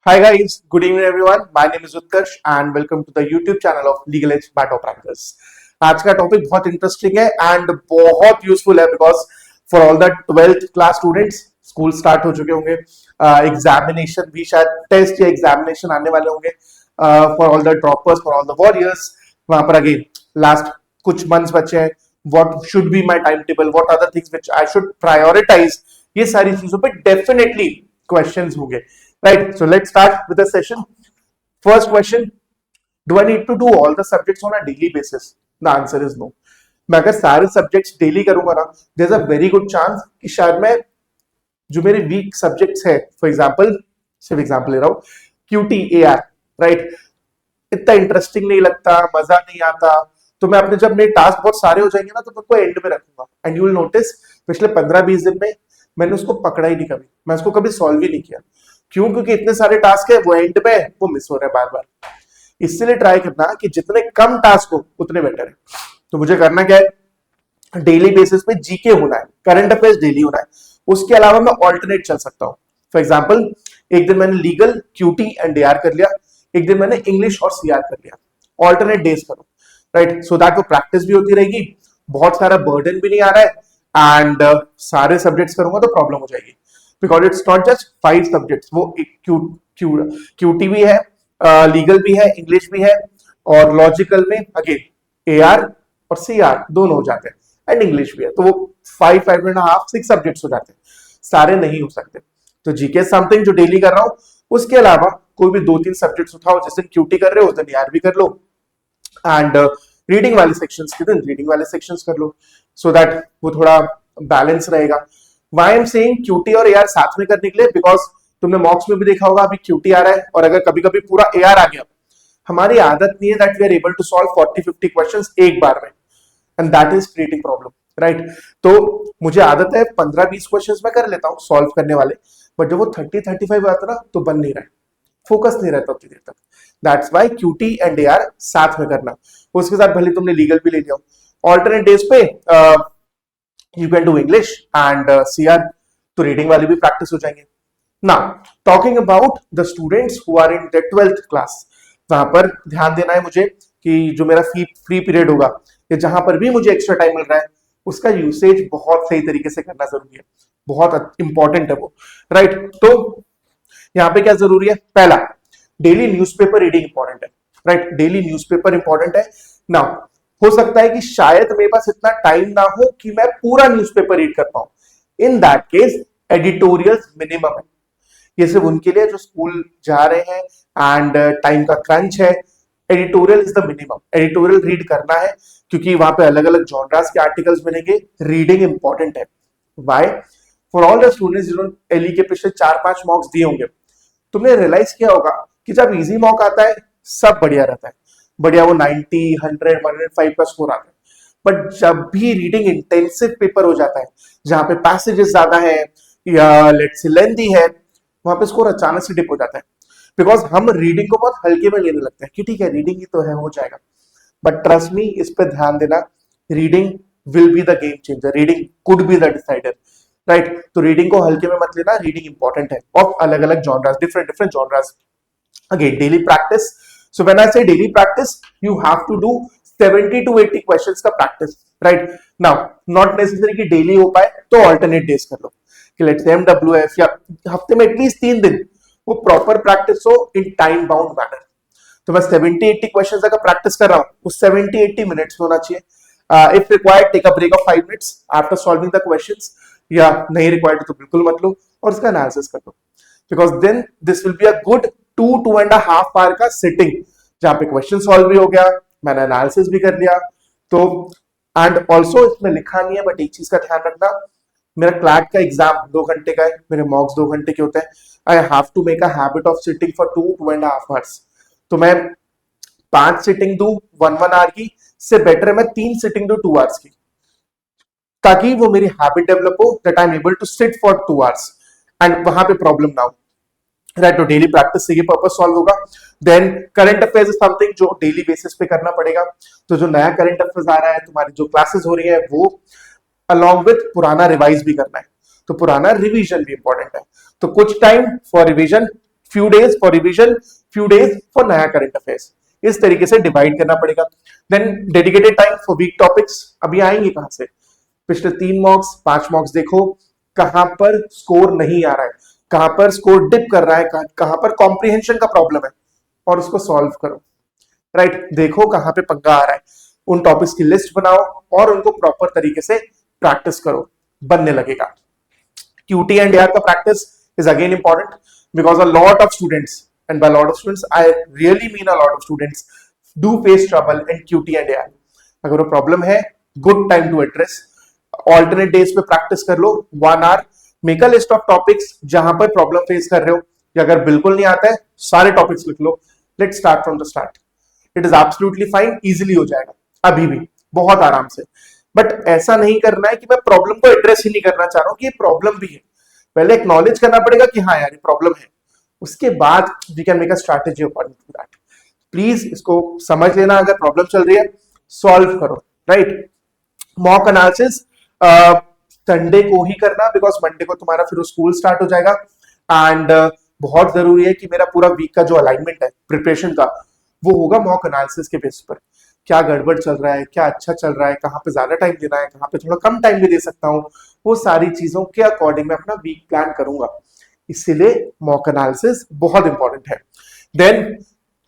Hi guys, good evening everyone. My name is Utkarsh and welcome to the YouTube channel of Legal Edge by Top Rankers. आज का topic बहुत interesting है and बहुत useful है because for all the 12th class students school start हो चुके होंगे, examination भी शायद टेस्ट या एग्जामिनेशन आने वाले होंगे for all the droppers, for all the warriors. वहां पर अगेन लास्ट कुछ मंथ्स बचे हैं. What should be my time table, what are the things which I should prioritize, ये सारी चीजों पे डेफिनेटली क्वेश्चंस होंगे. Right, so let's start with the session. First question: do I need to do all the subjects on a daily basis? The answer is no. मैं अगर सारे subjects daily करूंगा ना, there's a very good chance कि शायद मैं जो मेरे वीक सब्जेक्ट्स है, फॉर एग्जाम्पल सिर्फ एग्जाम्पल ले रहा हूँ, QT AR, राइट, इतना इंटरेस्टिंग नहीं लगता, मजा नहीं आता, तो मैं अपने जब मेरे टास्क बहुत सारे हो जाएंगे ना तो मैं उसको एंड में रखूंगा. एंड यू विल नोटिस पिछले 15-20 दिन में मैंने उसको पकड़ा ही नहीं, कभी मैं उसको कभी सॉल्व ही नहीं किया. क्यों? क्योंकि इतने सारे टास्क है, वो एंड में वो मिस हो रहे हैं बार बार. इसलिए ट्राई करना कि जितने कम टास्क हो उतने बेटर है. तो मुझे करना क्या है, डेली बेसिस पे जीके होना है, करंट अफेयर्स डेली होना है. उसके अलावा मैं ऑल्टरनेट चल सकता हूँ. फॉर एग्जाम्पल एक दिन मैंने लीगल, क्यूटी एंड AR कर लिया, एक दिन मैंने इंग्लिश और CR कर लिया. ऑल्टरनेट डेज करो, राइट, सो दैट वो प्रैक्टिस भी होती रहेगी, बहुत सारा बर्डन भी नहीं आ रहा है, एंड सारे सब्जेक्ट्स करूंगा तो प्रॉब्लम हो जाएगी. Because it's not just 5 subjects, वो क्यूटी भी है, लीगल भी है, इंग्लिश भी है, और लॉजिकल में अगेन AR और CR दोनों हो जाते हैं, एंड इंग्लिश भी है, तो वो 5.5-6 सब्जेक्ट्स हो जाते हैं. सारे नहीं हो सकते. तो जीके समथिंग जो डेली कर रहा हूं, उसके अलावा कोई भी 2-3 सब्जेक्ट्स उठाओ. जिस दिन क्यूटी कर रहे हो उस दिन AR भी कर लो, एंड रीडिंग वाले सेक्शंस के दिन रीडिंग वाले सेक्शंस कर लो, सो दैट वो थोड़ा बैलेंस रहेगा. Why I'm saying QT और AR साथ में करने के लिए, बिकॉज तुमने मॉक्स में भी देखा होगा, अभी QT आ रहा है और अगर कभी कभी पूरा AR आ गया, हमारी आदत नहीं है that we are able to solve 40-50 questions एक बार में, and that is creating problem, right. तो मुझे आदत है 15-20 क्वेश्चंस मैं कर लेता हूँ सॉल्व करने वाले, बट जब वो 30-35 आता ना तो बन नहीं रहा है, फोकस नहीं रहता उतनी देर तक. That's why QT and AR साथ में करना. उसके साथ भले तुमने लीगल भी ले लिया. ऑल्टरनेट डेज पे you can do English and CR, तो रीडिंग वाली भी प्रैक्टिस हो जाएंगे. Now talking about the students who are in the 12th class, वहां पर ध्यान देना है मुझे कि जो मेरा फ्री पीरियड होगा या जहां पर भी मुझे एक्स्ट्रा टाइम मिल रहा है, उसका यूसेज बहुत सही तरीके से करना जरूरी है, बहुत इंपॉर्टेंट है वो, राइट. तो यहाँ पे क्या जरूरी है, पहला डेली न्यूज़पेपर रीडिंग इंपॉर्टेंट है, राइट. डेली न्यूज़पेपर इंपॉर्टेंट है. नाउ हो सकता है कि शायद मेरे पास इतना टाइम ना हो कि मैं पूरा न्यूज़पेपर रीड कर पाऊं. In that case editorials minimum है. ये सिर्फ उनके लिए जो स्कूल जा रहे हैं एंड टाइम का क्रंच है. Editorial is the minimum. Editorial read करना है क्योंकि वहां पे अलग अलग जॉनरास के आर्टिकल्स मिलेंगे. रीडिंग इंपॉर्टेंट है. Why? For all the students जिन्होंने एलई के पिछले 4-5 मॉक्स दिए होंगे, तुमने रियलाइज किया होगा कि जब इजी मॉक आता है सब बढ़िया रहता है, बढ़िया, वो 90, 100, 105 का स्कोर आता है. बट जब भी रीडिंग इंटेंसिव पेपर हो जाता है, जहां पे पैसेजेस ज्यादा है या लेट्स से लेंथी है, वहां पे स्कोर अचानक से डिप हो जाता है. बिकॉज हम रीडिंग को बहुत हल्के में लेने लगते हैं कि ठीक है रीडिंग ही तो है, हो जाएगा. बट ट्रस्ट मी, इस पे ध्यान देना, reading will be the game changer, reading could be the decider, right. तो रीडिंग को हल्के में मत लेना, रीडिंग इंपॉर्टेंट है ऑफ अलग अलग genres, different genres. Again daily practice. So when I say daily practice, you have to do 70 to 80 questions का practice, right? Now, not necessary कि daily हो पाए तो alternate days कर लो. कि let's say MWF या हफ्ते में एटलीस्ट 3 दिन वो proper practice हो in time bound manner. तो मैं 70-80 questions अगर practice कर रहा हूँ, वो 70-80 minutes में होना चाहिए. If required, take a break of 5 minutes after solving the questions. या नहीं required तो बिल्कुल मत लो और उसका analysis कर लो. Because then this will be a good 2.5 hour का सिटिंग, जहां पे क्वेश्चन सॉल्व भी हो गया, मैंने एनालिसिस भी कर लिया. तो एंड ऑल्सो इसमें लिखा नहीं है, बट एक चीज का ध्यान रखना, मेरा क्लैट का एग्जाम 2 घंटे का है, मेरे मॉक्स 2 घंटे के होते हैं. I have to make a habit of sitting for 2.5 hours. तो मैं 5 सिटिंग दू 1 आवर की, से बेटर है मैं 3 सिटिंग दू 2 आवर्स की, ताकि वो मेरी हैबिट डेवलप हो that I am able to sit for 2 hours and वहां पे प्रॉब्लम ना हो, राइट. तो डेली प्रैक्टिस से ये पर्पस सॉल्व होगा. Then current affairs is something जो डेली बेसिस पे करना पड़ेगा. तो जो नया करंट अफेयर्स आ रहा है, तुम्हारी जो क्लासेस हो रही है, वो अलॉन्ग विथ पुराना रिवाइज भी करना है. तो पुराना रिवीजन भी इंपॉर्टेंट है. तो कुछ time for revision, few days for revision, few days for नया करंट अफेयर्स, इस तरीके से डिवाइड करना पड़ेगा। Then dedicated time for weak topics, अभी आएंगे कहां से, पिछले 3 मॉक्स 5 मॉक्स देखो कहां पर स्कोर नहीं आ रहा है, कहां पर स्कोर डिप कर रहा है, कहां पर कॉम्प्रिहेंशन का प्रॉब्लम है, और उसको सॉल्व करो। राइट, देखो कहां पे पंगा आ रहा है, उन टॉपिक्स की लिस्ट बनाओ और उनको प्रॉपर तरीके से प्रैक्टिस करो, बनने लगेगा। QT and AR का practice is again important because a lot of students, and by a lot of students I really mean a lot of students, do face trouble in QT and AR. अगर वो problem है, good time to address. Alternate days पे practice कर लो 1 hour, make a list of topics जहां पर problem face कर रहे हो, या अगर बिल्कुल नहीं आता है सारे टॉपिक्स लिख लो। Let's start from the start. It is absolutely fine, easily हो जाएगा, अभी भी बहुत आराम से। बट ऐसा नहीं करना है कि मैं प्रॉब्लम को एड्रेस ही नहीं करना चाह रहा हूं कि ये प्रॉब्लम भी है, पहले एक्नॉलेज करना पड़ेगा कि हाँ यार ये प्रॉब्लम है, उसके बाद we can make a strategy according to that. Please इसको समझ लेना, अगर प्रॉब्लम चल रही है सॉल्व करो। राइट, मॉक एनालिसिस संडे को ही करना, बिकॉज मंडे को तुम्हारा फिर स्कूल स्टार्ट हो जाएगा। एंड बहुत जरूरी है कि मेरा पूरा वीक का जो अलाइनमेंट है प्रिपरेशन का, वो होगा मॉक एनालिसिस के बेस पर। क्या गड़बड़ चल रहा है, क्या अच्छा चल रहा है, कहाँ पे ज्यादा टाइम देना है, कहाँ पे थोड़ा कम टाइम भी दे सकता हूँ, वो सारी चीजों के अकॉर्डिंग मैं अपना वीक प्लान करूंगा। इसीलिए मॉक एनालिसिस बहुत इंपॉर्टेंट है। देन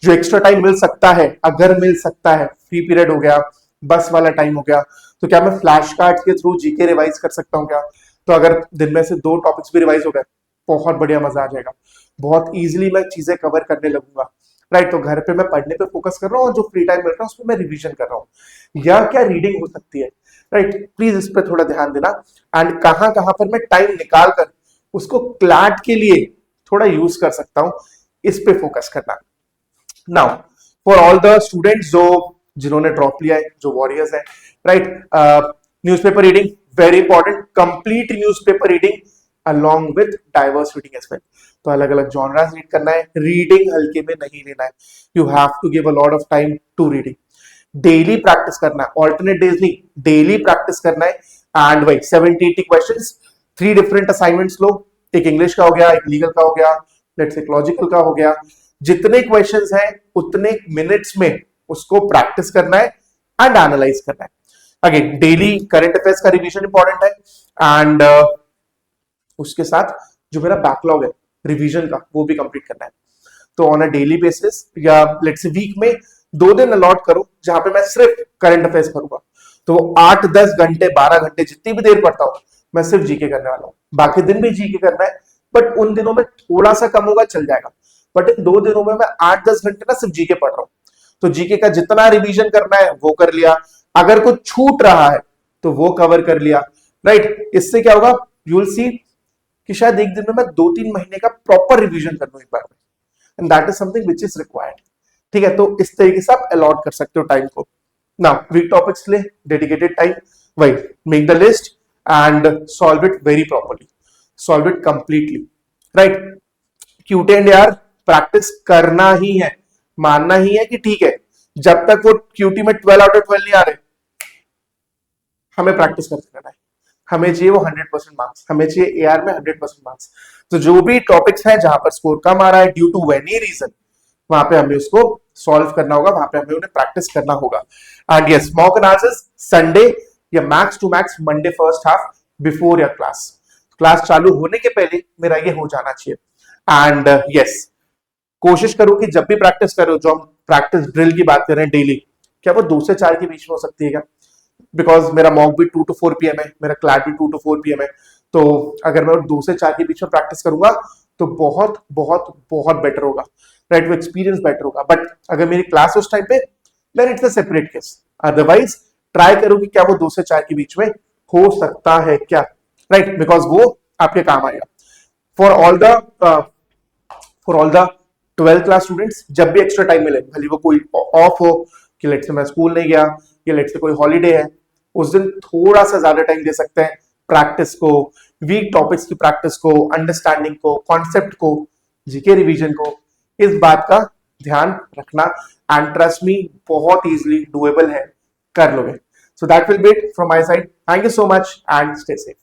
जो एक्स्ट्रा टाइम मिल सकता है, अगर मिल सकता है, फ्री पीरियड हो गया, बस वाला टाइम हो गया, तो क्या मैं फ्लैश कार्ड के थ्रू जीके रिवाइज कर सकता हूँ क्या? तो अगर दिन में से 2 टॉपिक्स भी रिवाइज हो गए, बहुत बढ़िया, मजा आ जाएगा, बहुत इजीली मैं चीजें कवर करने लगूंगा। राइट, तो घर पे मैं पढ़ने पे फोकस कर रहा हूँ और जो फ्री टाइम मिल रहा है उसमें मैं रिवीजन कर रहा हूँ। या क्या रीडिंग हो सकती है? राइट, प्लीज इस पर थोड़ा ध्यान देना। एंड कहां कहां पर मैं टाइम निकाल कर उसको क्लैट के लिए थोड़ा यूज कर सकता हूं, इस पे फोकस करना। Now for all the students जिन्होंने ड्रॉप लिया है, जो वॉरियर्स है, right, newspaper reading very important, complete newspaper reading along with diverse reading as well. तो अलग अलग जॉनरास रीड करना है, रीडिंग हल्के में नहीं लेना है, you have to give a lot of time to reading. Daily practice करना है, ऑल्टरनेट डेज नहीं, डेली प्रैक्टिस करना है। एंड वही 70-80 क्वेश्चंस, 3 डिफरेंट असाइनमेंट्स लो, एक इंग्लिश का हो गया, एक लीगल का हो गया, लेट्स से लॉजिकल का हो गया, जितने क्वेश्चंस हैं उतने मिनट्स में उसको प्रैक्टिस करना है एंड एनालाइज करना है। अगेन डेली करंट अफेयर्स का रिवीजन इंपॉर्टेंट है। एंड उसके साथ जो मेरा बैकलॉग है रिवीजन का, वो भी कंप्लीट करना है। तो ऑन अ डेली बेसिस या लेट्स से वीक में 2 दिन अलॉट करो जहां पे मैं सिर्फ करंट अफेयर्स करूंगा। तो 8-10 घंटे 12 घंटे जितनी भी देर पढ़ता हूं, मैं सिर्फ जीके करने वाला हूं। बाकी दिन भी जीके करना है, बट उन दिनों में थोड़ा सा कम होगा, चल जाएगा। बट इन 2 दिनों में मैं 8-10 घंटे ना सिर्फ जीके पढ़ रहा हूं। तो जीके का जितना रिवीजन करना है वो कर लिया, अगर कुछ छूट रहा है तो वो कवर कर लिया। राइट, इससे क्या होगा, यू विल सी कि शायद एक दिन में मैं 2-3 महीने का प्रॉपर रिवीजन कर लूं एक बार में, and that is something which is required. ठीक है, तो इस तरीके से आप अलॉट कर सकते हो टाइम को। नाउ वीक टॉपिक्स के लिए डेडिकेटेड टाइम, वही make the list and solve it very properly, solve it completely. Right, QT and यार प्रैक्टिस करना ही है, मानना ही है कि ठीक है, जब तक वो क्यूटी में 12 आउट ऑफ 12 नहीं आ रहे, हमें प्रैक्टिस करते रहना है। हमें चाहिए वो 100% मार्क्स, हमें चाहिए एआर में 100% मार्क्स। तो जो भी टॉपिक्स हैं जहां पर स्कोर कम आ रहा है ड्यू टू एनी रीजन, वहां पे हमें उसको सॉल्व करना होगा, वहां पे हमें उन्हें प्रैक्टिस करना होगा। And yes, mock analysis Sunday या max to max Monday first half before your class, class चालू होने के पहले मेरा ये हो जाना चाहिए। एंड यस, कोशिश करो कि जब भी प्रैक्टिस करो, जो हम प्रैक्टिस ड्रिल की बात कर रहे हैं डेली, क्या वो 2 से 4 के बीच में हो सकती है क्या? बिकॉज मेरा मॉक भी 2 to 4 PM है, मेरा क्लैट भी 2 to 4 PM है। तो अगर मैं 2 से 4 के बीच में प्रैक्टिस करूंगा तो बहुत बहुत बहुत बेटर होगा। राइट, वो एक्सपीरियंस बेटर होगा। बट अगर मेरी क्लास उस टाइम पे, then it's a separate case. Otherwise try करो कि क्या वो 2 से 4 के बीच में हो सकता है क्या। राइट, बिकॉज वो आपके काम आएगा। For all the 12th class students, जब भी एक्स्ट्रा टाइम मिले, भले वो कोई ऑफ हो, कि लेट से मैं स्कूल नहीं गया या लेट से कोई हॉलीडे है, उस दिन थोड़ा सा ज्यादा टाइम दे सकते हैं प्रैक्टिस को, वीक टॉपिक्स की प्रैक्टिस को, अंडरस्टैंडिंग को, कॉन्सेप्ट को, जीके रिवीजन को। इस बात का ध्यान रखना, एंड ट्रस्ट मी, बहुत इजीली डुएबल है, कर लोगे। So that will be it from my side. Thank you so much and stay safe.